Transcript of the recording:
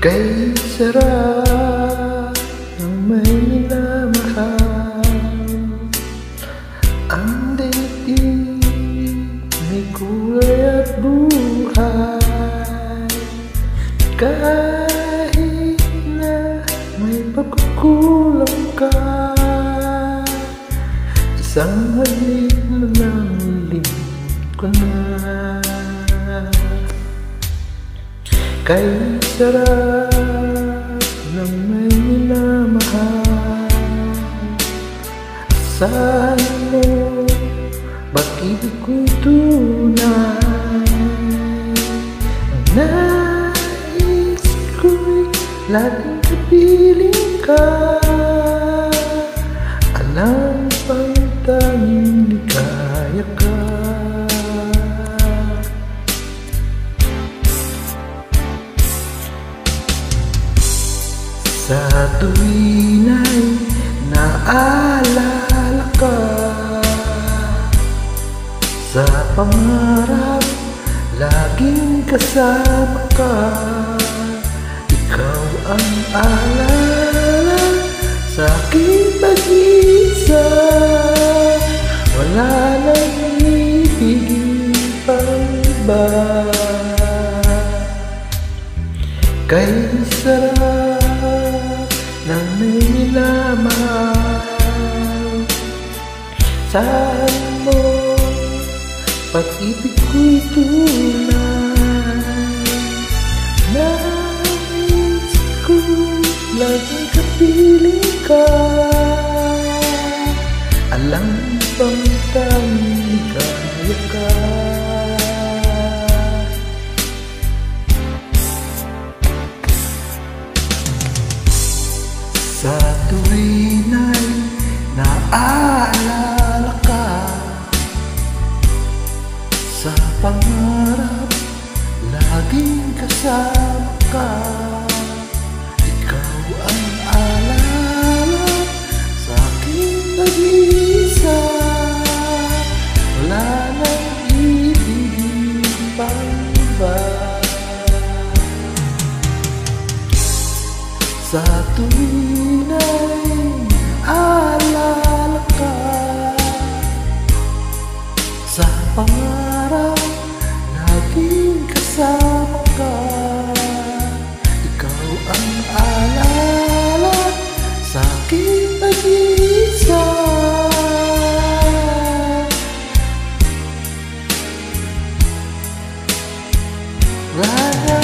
Kay sarap ng may minamahal. Ang daigdig may kulay at buhay. Kahit na may pagkukulang ka, isang halik na lang limot ko na. Kay sarap ng may minamahal. Asahan mo, pag-ibig ko'y tunay. Ang nais ko'y laging kapiling ka. Alam pang tanging ligaya ka. Sa tuwin ay naalala ka, sa pangarap laging kasama ka. Ikaw ang alala sa aking pag-isa. Wala nang ibigin pang iba. Kay sarap ng may minamahal. Saan mo pag-ibig ko'y tunay. Nais ko laging kapiling ka. Alam bang tanging ligaya ka. Sa tuwin ay naaalala ka, sa pangarap laging kasama ka. Ikaw ang alala sa aking pag-isa. Wala nang ibigin pang iba. Sa tuwin ay alala ka, sa pangarap laging kasama ka. Ikaw ang alala sa aking pag-isa. Wala